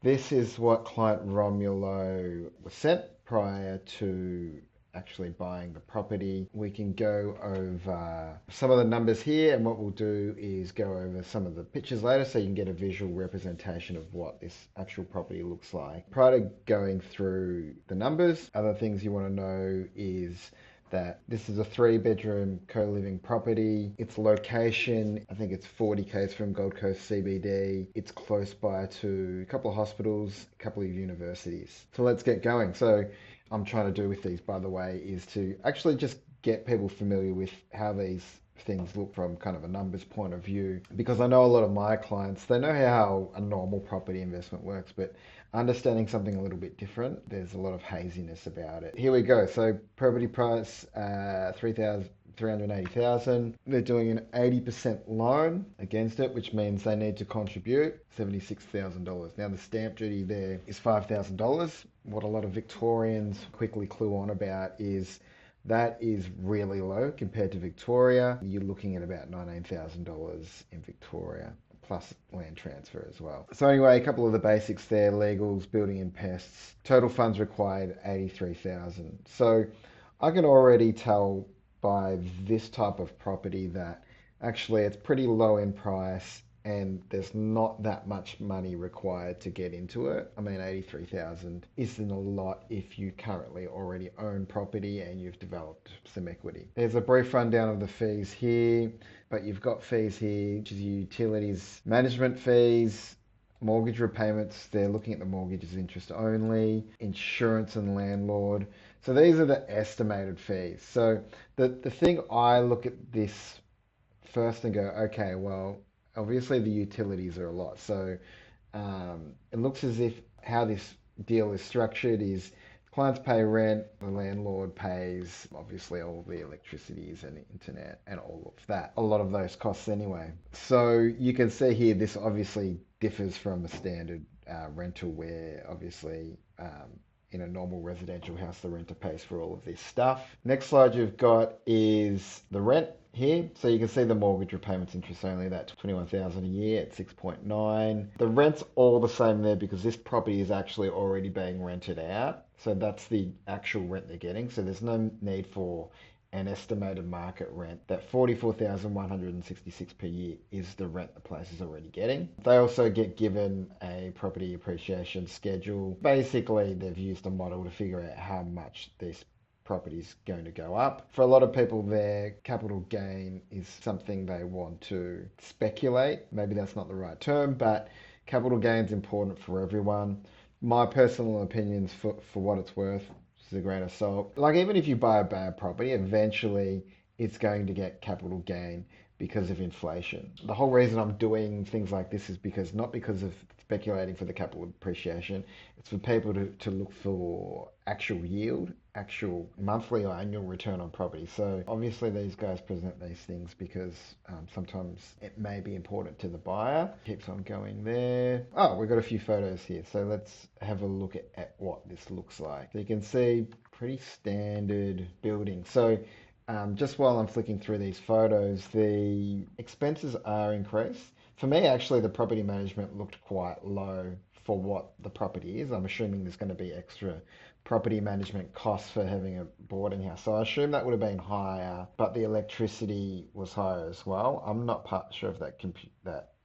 This is what client Romulo was sent prior to actually buying the property. We can go over some of the numbers here, and what we'll do is go over some of the pictures later so you can get a visual representation of what this actual property looks like. Prior to going through the numbers, other things you want to know is that this is a 3-bedroom co-living property. Its location, I think it's 40 k's from Gold Coast CBD. It's close by to a couple of hospitals, a couple of universities. So let's get going. So I'm trying to do with these, by the way, is to actually just get people familiar with how these things look from kind of a numbers point of view, because I know a lot of my clients, they know how a normal property investment works, but understanding something a little bit different, there's a lot of haziness about it. Here we go. So property price, 380,000. They're doing an 80% loan against it, which means they need to contribute $76,000. Now the stamp duty there is $5,000. What a lot of Victorians quickly clue on about is that is really low compared to Victoria. You're looking at about $19,000 in Victoria, plus land transfer as well. So anyway, a couple of the basics there: legals, building and pests. Total funds required 83,000. So I can already tell by this type of property that actually it's pretty low in price and there's not that much money required to get into it. I mean, 83,000 isn't a lot if you currently already own property and you've developed some equity. There's a brief rundown of the fees here, but you've got fees here, which is utilities, management fees, mortgage repayments. They're looking at the mortgage as interest only, insurance and landlord. So these are the estimated fees. So the thing, I look at this first and go, okay, well, obviously the utilities are a lot. So it looks as if how this deal is structured is clients pay rent, the landlord pays obviously all the electricities and internet and all of that. A lot of those costs anyway. So you can see here, this obviously differs from a standard rental where obviously in a normal residential house, the renter pays for all of this stuff. Next slide you've got is the rent here. So you can see the mortgage repayments interest only, that 21,000 a year at 6.9. The rent's all the same there because this property is actually already being rented out. So that's the actual rent they're getting. So there's no need for an estimated market rent. That 44,166 per year is the rent the place is already getting. They also get given a property appreciation schedule. Basically, they've used a model to figure out how much this property is going to go up. For a lot of people, their capital gain is something they want to speculate. Maybe that's not the right term, but capital gain is important for everyone. My personal opinions, for what it's worth, a grain of salt. Like, even if you buy a bad property, eventually it's going to get capital gain because of inflation. The whole reason I'm doing things like this is because, not because of speculating for the capital appreciation, it's for people to look for actual yield, actual monthly or annual return on property. So obviously these guys present these things because sometimes it may be important to the buyer. Keeps on going there. Oh, we've got a few photos here. So let's have a look at what this looks like. So you can see pretty standard building. So just while I'm flicking through these photos, the expenses are increased. For me, actually, the property management looked quite low for what the property is. I'm assuming there's going to be extra property management costs for having a boarding house. So I assume that would have been higher, but the electricity was higher as well. I'm not sure if that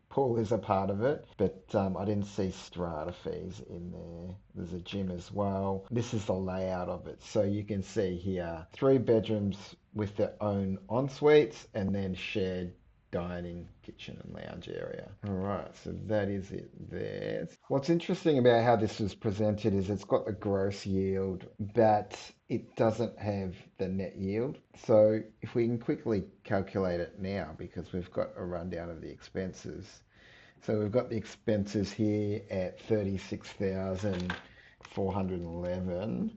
pool is a part of it, but I didn't see strata fees in there. There's a gym as well. This is the layout of it. So you can see here, 3 bedrooms with their own en-suites and then shared dining, kitchen and lounge area. All right, so that is it there. What's interesting about how this was presented is it's got the gross yield, but it doesn't have the net yield. So if we can quickly calculate it now, because we've got a rundown of the expenses. So we've got the expenses here at 36,411.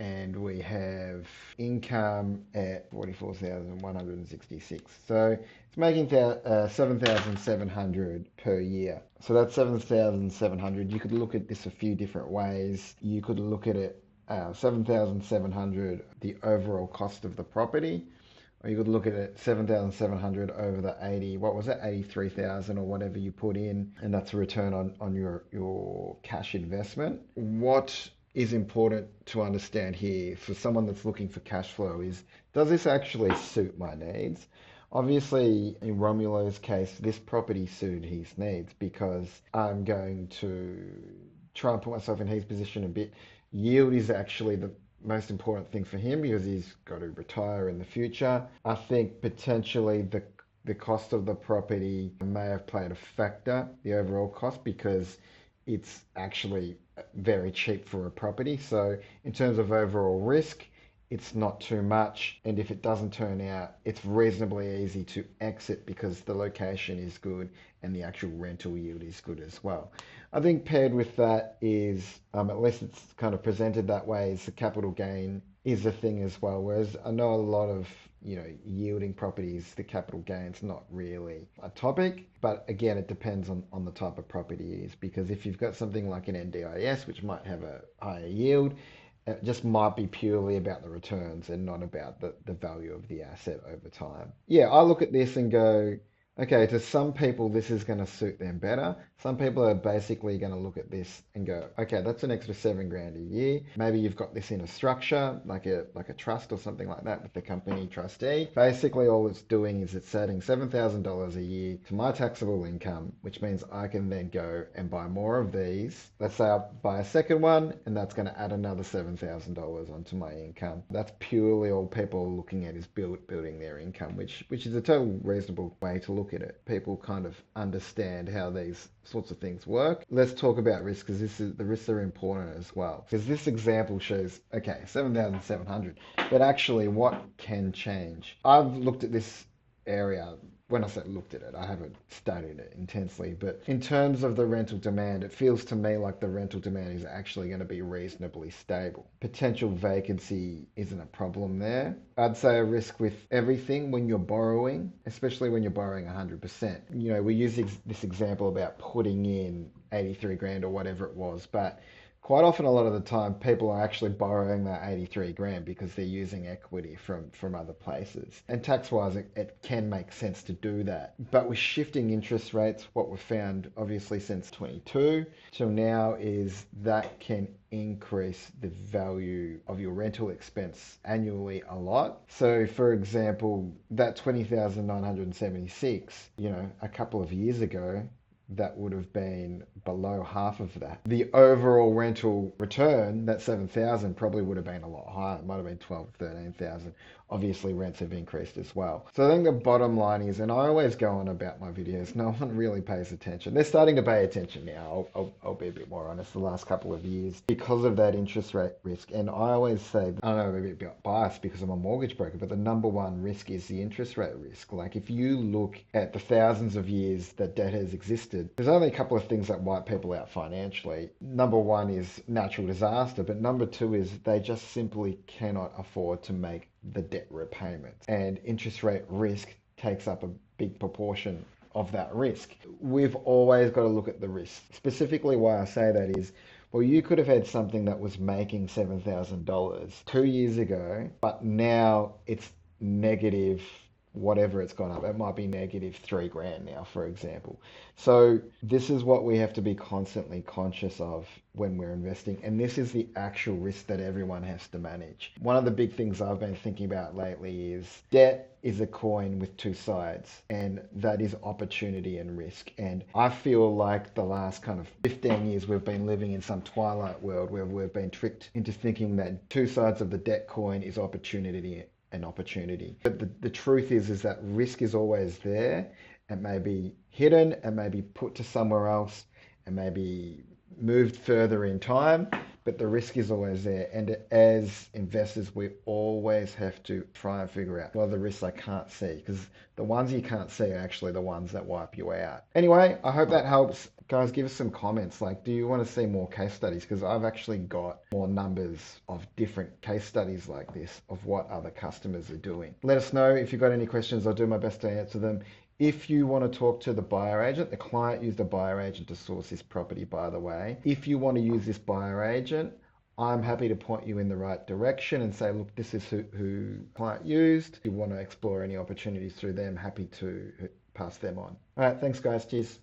And we have income at 44,166. So it's making 7,700 per year. So that's 7,700. You could look at this a few different ways. You could look at it 7,700, the overall cost of the property, or you could look at it 7,700 over the 80, what was it, 83,000 or whatever you put in, and that's a return on your cash investment. What is important to understand here for someone that's looking for cash flow is, does this actually suit my needs? Obviously, in Romulo's case, this property suited his needs because I'm going to try and put myself in his position a bit. Yield is actually the most important thing for him because he's got to retire in the future. I think potentially the cost of the property may have played a factor, the overall cost, because it's actually very cheap for a property. So in terms of overall risk, it's not too much. And if it doesn't turn out, it's reasonably easy to exit because the location is good and the actual rental yield is good as well. I think paired with that is, at least it's kind of presented that way, is the capital gain is a thing as well. Whereas I know a lot of, yielding properties, the capital gain's not really a topic. But again, it depends on the type of property it is, because if you've got something like an NDIS, which might have a higher yield, it just might be purely about the returns and not about the value of the asset over time. Yeah, I look at this and go, okay, to some people, this is going to suit them better. Some people are basically going to look at this and go, okay, that's an extra $7,000 a year. Maybe you've got this in a structure, like a trust or something like that with the company trustee. Basically, all it's doing is it's adding $7,000 a year to my taxable income, which means I can then go and buy more of these. Let's say I buy a second one, and that's going to add another $7,000 onto my income. That's purely all people are looking at, is building their income, which is a total reasonable way to look at it. People kind of understand how these sorts of things work. Let's talk about risk, because the risks are important as well. Because this example shows, okay, 7,700, but actually what can change? I've looked at this area. When I say looked at it, I haven't studied it intensely, but in terms of the rental demand, it feels to me like the rental demand is actually going to be reasonably stable. Potential vacancy isn't a problem there. I'd say a risk with everything when you're borrowing, especially when you're borrowing 100%. We use this example about putting in 83 grand or whatever it was, but quite often, a lot of the time, people are actually borrowing that 83 grand because they're using equity from other places. And tax-wise, it can make sense to do that. But with shifting interest rates, what we've found, obviously, since 22 till now, is that can increase the value of your rental expense annually a lot. So, for example, that 20,976, a couple of years ago, that would have been below half of that. The overall rental return, that 7,000, probably would have been a lot higher. It might have been 12, 13,000. Obviously, rents have increased as well. So I think the bottom line is, and I always go on about my videos, no one really pays attention. They're starting to pay attention now. I'll be a bit more honest, the last couple of years, because of that interest rate risk. And I always say, I know I'm a bit biased because I'm a mortgage broker, but the number one risk is the interest rate risk. Like, if you look at the thousands of years that debt has existed, there's only a couple of things that wipe people out financially. Number one is natural disaster, but number two is they just simply cannot afford to make the debt repayments. And interest rate risk takes up a big proportion of that risk. We've always got to look at the risk. Specifically, why I say that is, well, you could have had something that was making $7,000 2 years ago, but now it's negative whatever it's gone up. It might be negative $3,000 now, for example. So this is what we have to be constantly conscious of when we're investing. And this is the actual risk that everyone has to manage. One of the big things I've been thinking about lately is debt is a coin with two sides, and that is opportunity and risk. And I feel like the last kind of 15 years we've been living in some twilight world where we've been tricked into thinking that two sides of the debt coin is opportunity and opportunity. But the truth is that risk is always there. It may be hidden, it may be put to somewhere else, it may be moved further in time, but the risk is always there. And as investors, we always have to try and figure out what are the risks I can't see, because the ones you can't see are actually the ones that wipe you out. Anyway, I hope that helps. Guys, give us some comments. Like, do you want to see more case studies? Because I've actually got more numbers of different case studies like this of what other customers are doing. Let us know if you've got any questions. I'll do my best to answer them. If you want to talk to the buyer agent, the client used a buyer agent to source this property, by the way. If you want to use this buyer agent, I'm happy to point you in the right direction and say, look, this is who client used. If you want to explore any opportunities through them, happy to pass them on. All right, thanks guys, cheers.